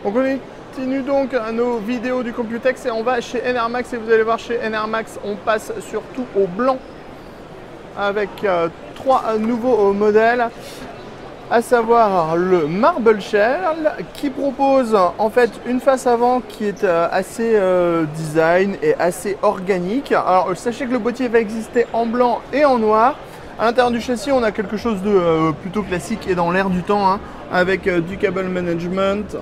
On continue donc nos vidéos du Computex et on va chez Enermax. Et vous allez voir, chez Enermax, on passe surtout au blanc avec trois nouveaux modèles, à savoir le Marble Shell qui propose en fait une face avant qui est assez design et assez organique. Alors sachez que le boîtier va exister en blanc et en noir. À l'intérieur du châssis, on a quelque chose de plutôt classique et dans l'air du temps, hein, avec du cable management,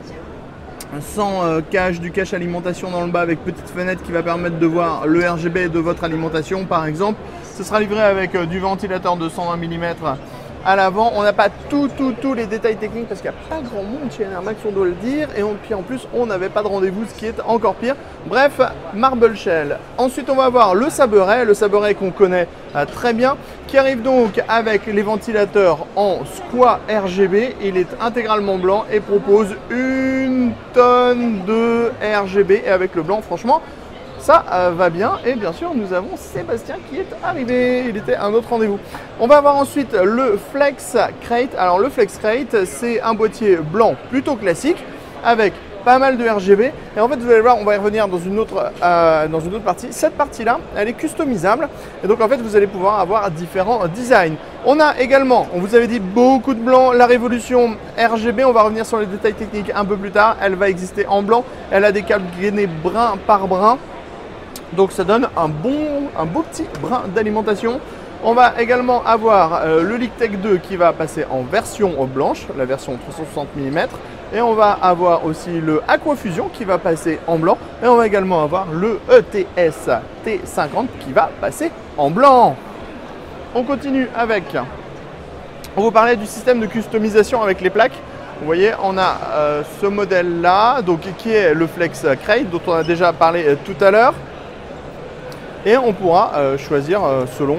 sans cache, du cache alimentation dans le bas avec petite fenêtre qui va permettre de voir le RGB de votre alimentation par exemple. Ce sera livré avec du ventilateur de 120 mm à l'avant. On n'a pas tous les détails techniques parce qu'il n'y a pas grand monde chez Enermax, on doit le dire. Et puis en plus, on n'avait pas de rendez-vous, ce qui est encore pire. Bref, Marble Shell. Ensuite, on va avoir le Saberet qu'on connaît très bien, qui arrive donc avec les ventilateurs en Squat RGB. Il est intégralement blanc et propose une tonne de RGB. Et avec le blanc, franchement, ça va bien. Et bien sûr, nous avons Sébastien qui est arrivé. Il était à un autre rendez-vous. On va avoir ensuite le Flex Crate. Alors le Flex Crate, c'est un boîtier blanc plutôt classique avec pas mal de RGB. Et en fait, vous allez voir, on va y revenir dans une autre partie. Cette partie-là, elle est customisable. Et donc en fait, vous allez pouvoir avoir différents designs. On a également, on vous avait dit, beaucoup de blanc. La révolution RGB, on va revenir sur les détails techniques un peu plus tard. Elle va exister en blanc. Elle a des câbles gainés brin par brin. Donc ça donne un beau petit brin d'alimentation. On va également avoir le Lictech 2 qui va passer en version blanche, la version 360 mm. Et on va avoir aussi le Aquafusion qui va passer en blanc. Et on va également avoir le ETS T50 qui va passer en blanc. On continue avec, on vous parlait du système de customisation avec les plaques. Vous voyez, on a ce modèle là, donc qui est le Flex Crate dont on a déjà parlé tout à l'heure. Et on pourra choisir selon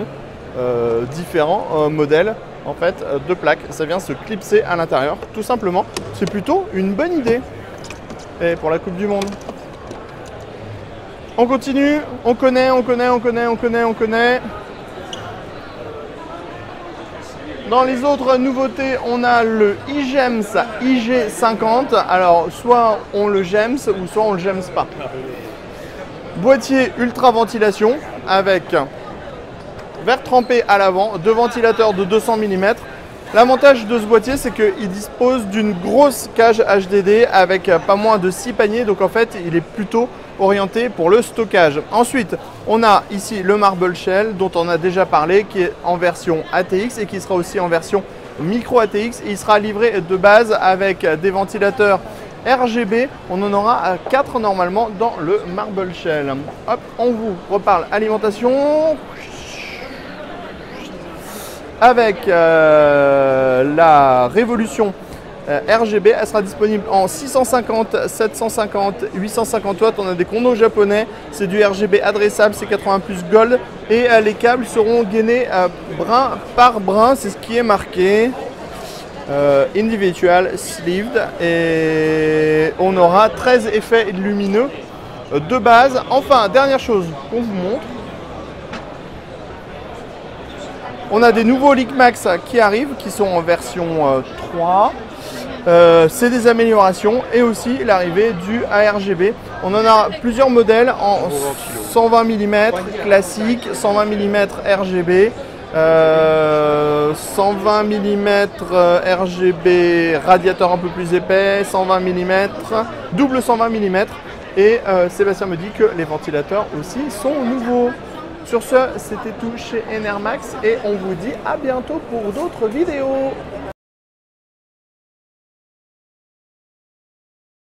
différents modèles en fait, de plaques. Ça vient se clipser à l'intérieur, tout simplement. C'est plutôt une bonne idée. Et pour la Coupe du Monde. On continue, on connaît. Dans les autres nouveautés, on a le iGEMS IG50. Alors, soit on le GEMS ou soit on le GEMS pas. Boîtier ultra ventilation avec verre trempé à l'avant, deux ventilateurs de 200 mm. L'avantage de ce boîtier, c'est qu'il dispose d'une grosse cage HDD avec pas moins de 6 paniers. Donc en fait, il est plutôt orienté pour le stockage. Ensuite, on a ici le Marble Shell dont on a déjà parlé, qui est en version ATX et qui sera aussi en version micro ATX. Il sera livré de base avec des ventilateurs RGB, on en aura 4 normalement dans le Marble Shell. Hop, on vous reparle alimentation avec la révolution RGB. Elle sera disponible en 650, 750, 850 watts. On a des condos japonais, c'est du RGB adressable, c'est 80 plus Gold et les câbles seront gainés brin par brin, c'est ce qui est marqué. Individual sleeved et on aura 13 effets lumineux de base. Enfin, dernière chose qu'on vous montre, on a des nouveaux LeakMax qui arrivent, qui sont en version 3. C'est des améliorations et aussi l'arrivée du ARGB. On en a plusieurs modèles en 120 mm classique, 120 mm RGB. 120 mm RGB radiateur un peu plus épais, 120 mm, double 120 mm et Sébastien me dit que les ventilateurs aussi sont nouveaux. Sur ce, c'était tout chez Enermax et on vous dit à bientôt pour d'autres vidéos.